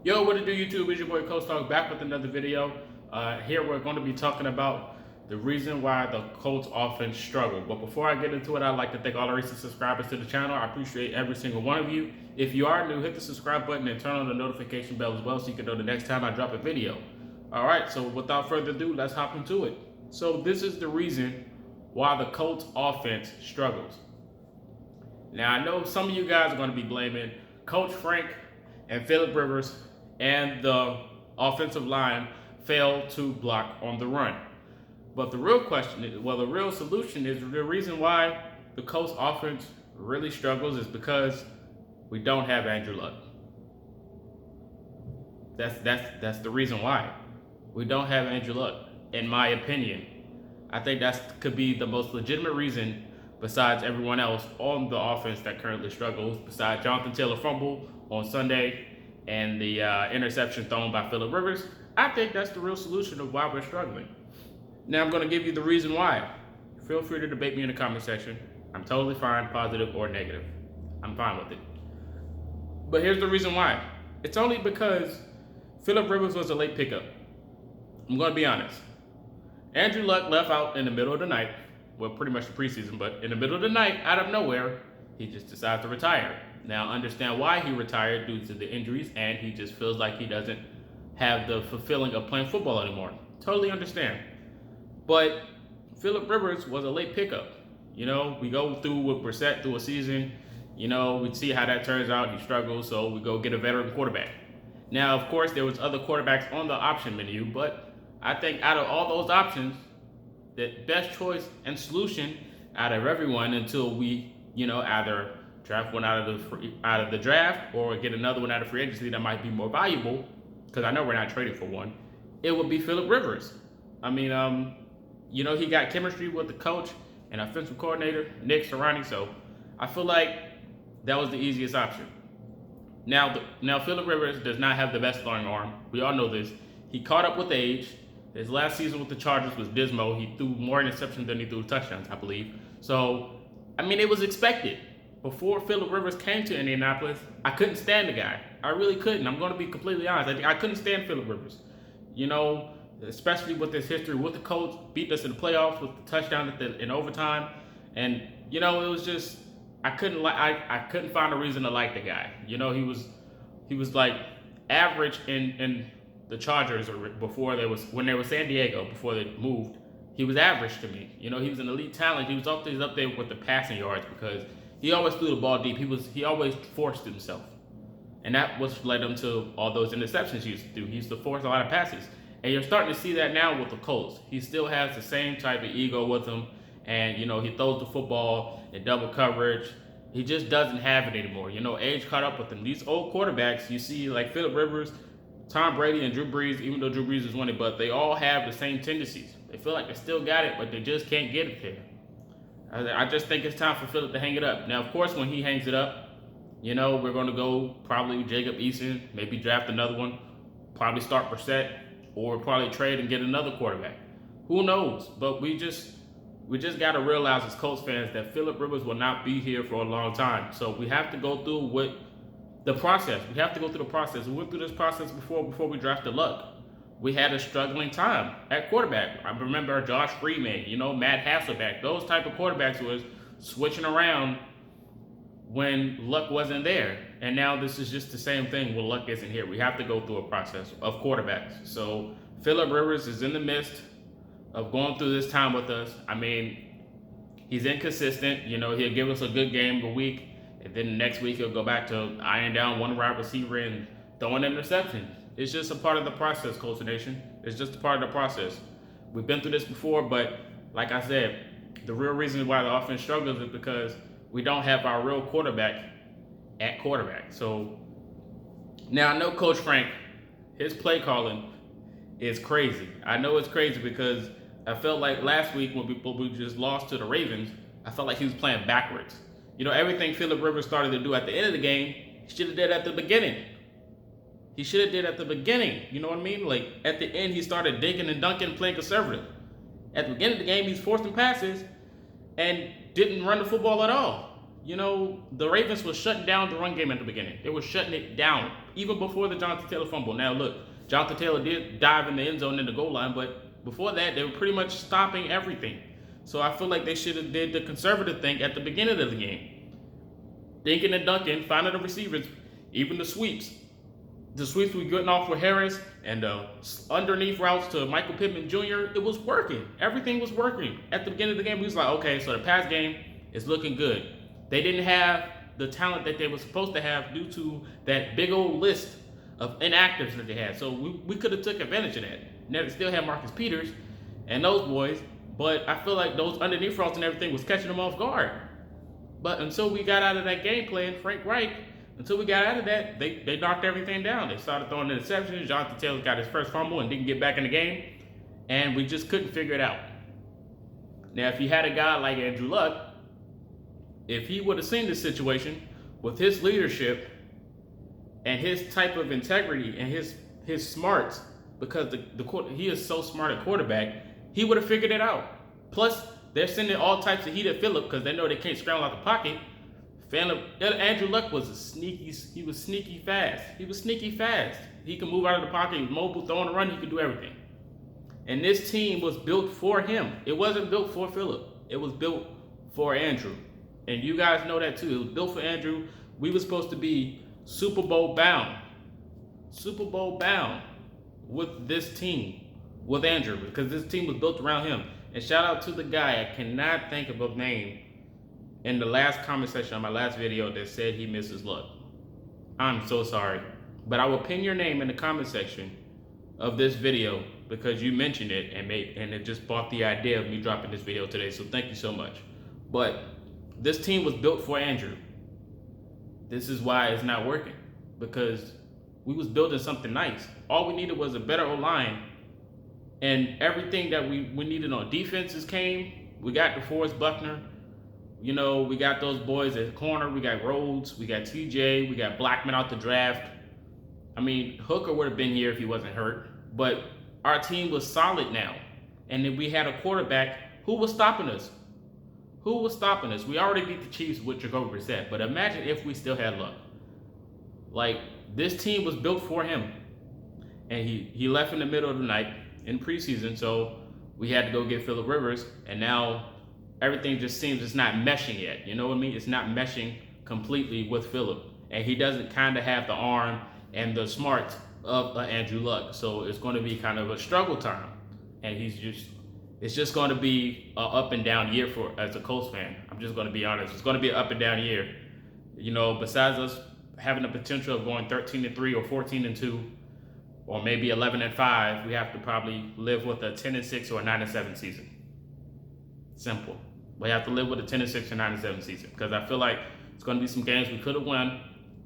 Yo, what it do, YouTube? It's your boy Coach Talk back with another video. Here we're going to be talking about the reason why the Colts offense struggled. But before I get into it, I'd like to thank all the recent subscribers to the channel. I appreciate every single one of you. If you are new, hit the subscribe button and turn on the notification bell as well so you can know the next time I drop a video. All right, so without further ado, let's hop into it. So this is the reason why the Colts offense struggles. Now, I know some of you guys are going to be blaming Coach Frank and Philip Rivers and the offensive line failed to block on the run. But the real question is, well, the real solution is the reason why the Colts offense really struggles is because we don't have Andrew Luck. That's the reason why. We don't have Andrew Luck, in my opinion. I think that could be the most legitimate reason besides everyone else on the offense that currently struggles, besides Jonathan Taylor fumble on Sunday and the interception thrown by Philip Rivers. I think that's the real solution of why we're struggling. Now I'm going to give you the reason why. Feel free to debate me in the comment section. I'm totally fine, positive or negative. I'm fine with it. But here's the reason why. It's only because Philip Rivers was a late pickup. I'm going to be honest. Andrew Luck left out in the middle of the night. Well, pretty much the preseason, but in the middle of the night, out of nowhere, he just decided to retire. Now, understand why he retired due to the injuries, and he just feels like he doesn't have the fulfilling of playing football anymore. Totally understand. But Philip Rivers was a late pickup. You know, we go through with Brissett through a season. You know, we see how that turns out. He struggles, so we go get a veteran quarterback. Now, of course, there was other quarterbacks on the option menu, but I think out of all those options, the best choice and solution out of everyone until we, either draft one out of the draft or get another one out of free agency that might be more valuable, because I know we're not trading for one, it would be Philip Rivers. I mean, he got chemistry with the coach and offensive coordinator, Nick Sirianni, so I feel like that was the easiest option. Now Philip Rivers does not have the best throwing arm. We all know this. He caught up with age. His last season with the Chargers was dismal. He threw more interceptions than he threw touchdowns, I believe. So, I mean, it was expected. Before Philip Rivers came to Indianapolis, I couldn't stand the guy. I really couldn't. I'm going to be completely honest. I couldn't stand Philip Rivers. Especially with his history with the Colts, beat us in the playoffs with the touchdown in overtime. And, it was just, I couldn't find a reason to like the guy. He was like average in the Chargers, or when they were San Diego, before they moved, he was average to me. He was an elite talent. He was up there with the passing yards because he always threw the ball deep. He always forced himself, and that was led him to all those interceptions he used to do. He used to force a lot of passes, and you're starting to see that now with the Colts. He still has the same type of ego with him, and he throws the football in double coverage. He just doesn't have it anymore. Age caught up with him. These old quarterbacks, you see, like Philip Rivers, Tom Brady, and Drew Brees, even though Drew Brees is winning, but they all have the same tendencies. They feel like they still got it, but they just can't get it there. I just think it's time for Philip to hang it up. Now, of course, when he hangs it up, we're going to go probably Jacob Eason, maybe draft another one, probably start Brissett, or probably trade and get another quarterback. Who knows? But we just got to realize as Colts fans that Philip Rivers will not be here for a long time. So we have to go through the process. We have to go through the process. We went through this process before we drafted Luck. We had a struggling time at quarterback. I remember Josh Freeman, Matt Hasselbeck. Those type of quarterbacks was switching around when Luck wasn't there. And now this is just the same thing when Luck isn't here. We have to go through a process of quarterbacks. So Philip Rivers is in the midst of going through this time with us. I mean, he's inconsistent. He'll give us a good game a week, and then the next week he'll go back to eyeing down one wide receiver and throwing interceptions. It's just a part of the process, Colts Nation. It's just a part of the process. We've been through this before, but like I said, the real reason why the offense struggles is because we don't have our real quarterback at quarterback. So now I know Coach Frank, his play calling is crazy. I know it's crazy because I felt like last week when we just lost to the Ravens, I felt like he was playing backwards. Everything Philip Rivers started to do at the end of the game, he should have did at the beginning. He should have did at the beginning. You know what I mean? Like at the end, he started digging and dunking, playing conservative. At the beginning of the game, he's forcing passes and didn't run the football at all. the Ravens was shutting down the run game at the beginning. They were shutting it down even before the Jonathan Taylor fumble. Now look, Jonathan Taylor did dive in the end zone in the goal line, but before that, they were pretty much stopping everything. So I feel like they should have did the conservative thing at the beginning of the game. Dinking and dunking, finding the receivers, even the sweeps. The sweeps we getting off with Harris and underneath routes to Michael Pittman Jr., it was working. Everything was working. At the beginning of the game, we was like, okay, so the pass game is looking good. They didn't have the talent that they were supposed to have due to that big old list of inactives that they had. So we could have took advantage of that. Now they still have Marcus Peters and those boys, but I feel like those underneath routes and everything was catching them off guard. But until we got out of that game plan, Frank Reich, until we got out of that, they knocked everything down. They started throwing interceptions. Jonathan Taylor got his first fumble and didn't get back in the game. And we just couldn't figure it out. Now, if you had a guy like Andrew Luck, if he would have seen this situation with his leadership and his type of integrity and his smarts, because he is so smart at quarterback, he would have figured it out. Plus, they're sending all types of heat at Phillip because they know they can't scramble out the pocket. Andrew Luck was he was sneaky fast. He could move out of the pocket, he was mobile, throwing a run, he could do everything. And this team was built for him. It wasn't built for Phillip. It was built for Andrew. And you guys know that too. It was built for Andrew. We were supposed to be Super Bowl bound with this team, with Andrew, because this team was built around him. And shout out to the guy, I cannot think of a name, in the last comment section on my last video that said he misses Luck. I'm so sorry. But I will pin your name in the comment section of this video because you mentioned it and it just brought the idea of me dropping this video today. So thank you so much. But this team was built for Andrew. This is why it's not working, because we was building something nice. All we needed was a better O-line, and everything that we needed on defenses came. We got DeForest Buckner. We got those boys at corner. We got Rhodes. We got TJ. We got Blackman out the draft. I mean, Hooker would have been here if he wasn't hurt. But our team was solid now. And then we had a quarterback. Who was stopping us? We already beat the Chiefs with Jacoby Brissett. But imagine if we still had Luck. Like, this team was built for him. And he left in the middle of the night in preseason. So we had to go get Phillip Rivers. And now everything just seems it's not meshing yet. You know what I mean? It's not meshing completely with Phillip. And he doesn't kind of have the arm and the smarts of Andrew Luck. So it's going to be kind of a struggle time. And it's just going to be an up and down year as a Colts fan. I'm just going to be honest. It's going to be an up and down year. Besides us having the potential of going 13-3 or 14-2, or maybe 11-5, we have to probably live with a 10-6 or a 9-7 season. Simple. We have to live with a 10-6 or 9-7 season, because I feel like it's going to be some games we could have won,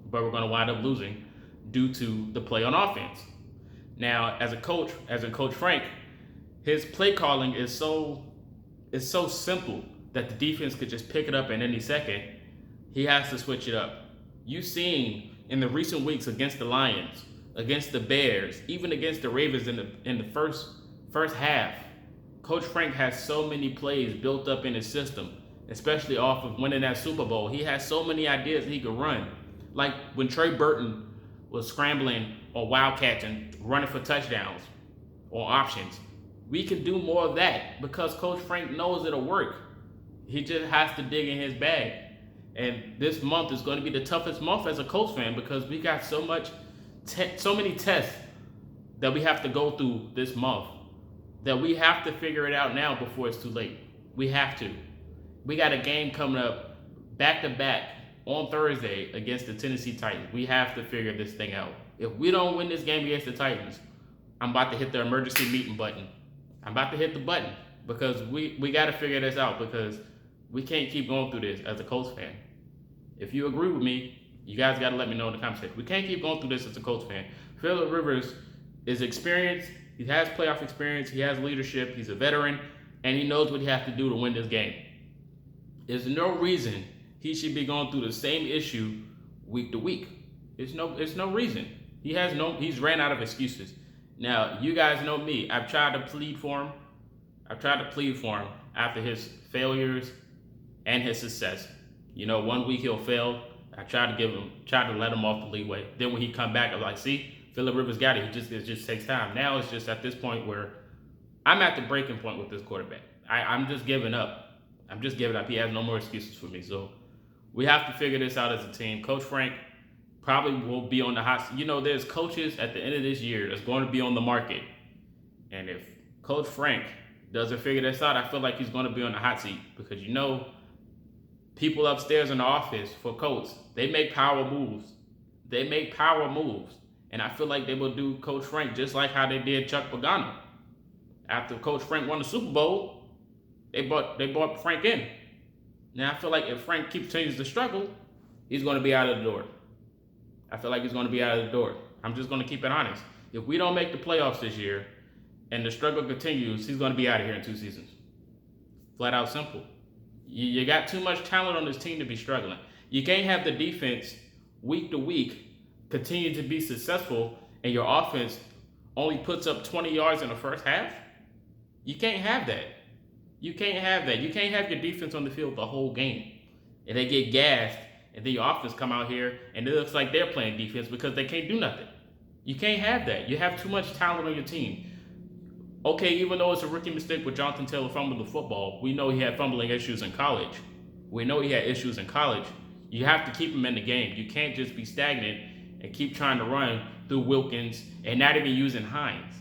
but we're going to wind up losing due to the play on offense. Now, as a coach Frank, his play calling is so simple that the defense could just pick it up in any second. He has to switch it up. You've seen in the recent weeks against the Lions, against the Bears, even against the Ravens in the first half, Coach Frank has so many plays built up in his system, especially off of winning that Super Bowl. He has so many ideas he could run. Like when Trey Burton was scrambling or wildcats and running for touchdowns or options. We can do more of that because Coach Frank knows it'll work. He just has to dig in his bag. And this month is going to be the toughest month as a Colts fan because we got so many tests that we have to go through this month that we have to figure it out now before it's too late. We have to. We got a game coming up back-to-back on Thursday against the Tennessee Titans. We have to figure this thing out. If we don't win this game against the Titans, I'm about to hit the emergency meeting button. I'm about to hit the button because we got to figure this out because we can't keep going through this as a Colts fan. If you agree with me, you guys got to let me know in the comment section. We can't keep going through this as a Colts fan. Phillip Rivers is experienced. He has playoff experience. He has leadership. He's a veteran, and he knows what he has to do to win this game. There's no reason he should be going through the same issue week to week. It's no reason. He's ran out of excuses. Now, you guys know me. I've tried to plead for him. After his failures and his success. 1 week he'll fail. I tried to let him off the leeway. Then when he come back, I'm like, see, Phillip Rivers got it. It just takes time. Now it's just at this point where I'm at the breaking point with this quarterback. I'm just giving up. I'm just giving up. He has no more excuses for me. So we have to figure this out as a team. Coach Frank probably will be on the hot seat. There's coaches at the end of this year that's going to be on the market. And if Coach Frank doesn't figure this out, I feel like he's going to be on the hot seat because people upstairs in the office for Colts, they make power moves. They make power moves. And I feel like they will do Coach Frank just like how they did Chuck Pagano. After Coach Frank won the Super Bowl, they brought Frank in. Now I feel like if Frank continues to struggle, he's going to be out of the door. I feel like he's going to be out of the door. I'm just going to keep it honest. If we don't make the playoffs this year and the struggle continues, he's going to be out of here in 2 seasons. Flat out simple. You got too much talent on this team to be struggling. You can't have the defense week to week continue to be successful and your offense only puts up 20 yards in the first half. You can't have that. You can't have that. You can't have your defense on the field the whole game and they get gassed and then your offense come out here and it looks like they're playing defense because they can't do nothing. You can't have that. You have too much talent on your team. Okay, even though it's a rookie mistake with Jonathan Taylor fumbling the football, we know he had fumbling issues in college. We know he had issues in college. You have to keep him in the game. You can't just be stagnant and keep trying to run through Wilkins and not even using Hines.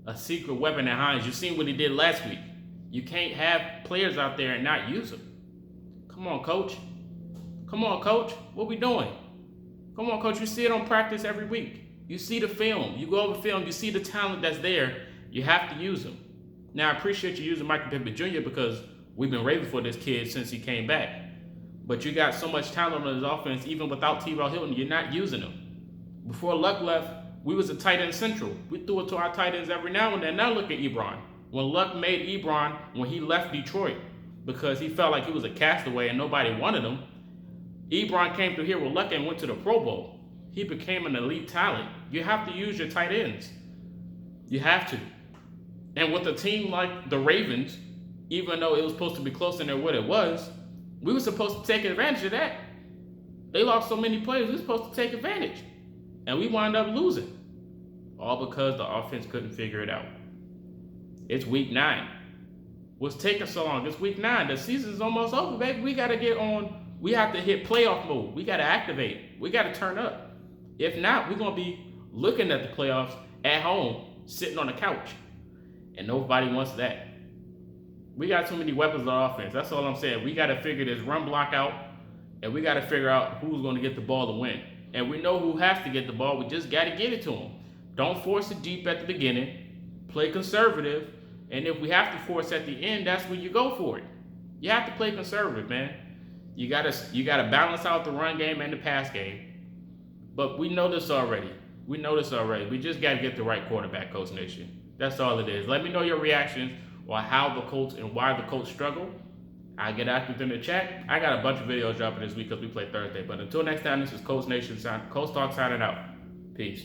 A secret weapon in Hines. You've seen what he did last week. You can't have players out there and not use them. Come on, coach. Come on, coach. What we doing? Come on, coach. You see it on practice every week. You see the film. You go over film. You see the talent that's there. You have to use them. Now, I appreciate you using Michael Pittman Jr. because we've been raving for this kid since he came back. But you got so much talent on his offense, even without T-Raw Hilton, you're not using him. Before Luck left, we was a tight end central. We threw it to our tight ends every now and then. Now look at Ebron. When Luck made Ebron, when he left Detroit, because he felt like he was a castaway and nobody wanted him, Ebron came through here with Luck and went to the Pro Bowl. He became an elite talent. You have to use your tight ends. You have to. And with a team like the Ravens, even though it was supposed to be closer than what it was, we were supposed to take advantage of that. They lost so many players, we were supposed to take advantage. And we wound up losing. All because the offense couldn't figure it out. It's week 9. What's taking so long? It's week 9. The season's almost over, baby. We got to get on. We have to hit playoff mode. We got to activate. We got to turn up. If not, we're going to be looking at the playoffs at home, sitting on the couch. And nobody wants that. We got too many weapons on offense. That's all I'm saying. We got to figure this run block out, and we got to figure out who's going to get the ball to win. And we know who has to get the ball. We just got to get it to them. Don't force it deep at the beginning. Play conservative. And if we have to force at the end, that's when you go for it. You have to play conservative, man. You gotta balance out the run game and the pass game. But we know this already. We just got to get the right quarterback, Coach Nation. That's all it is. Let me know your reactions on how the Colts and why the Colts struggle. I get active in the chat. I got a bunch of videos dropping this week because we play Thursday. But until next time, this is Colts Nation, Colts Talk signing out. Peace.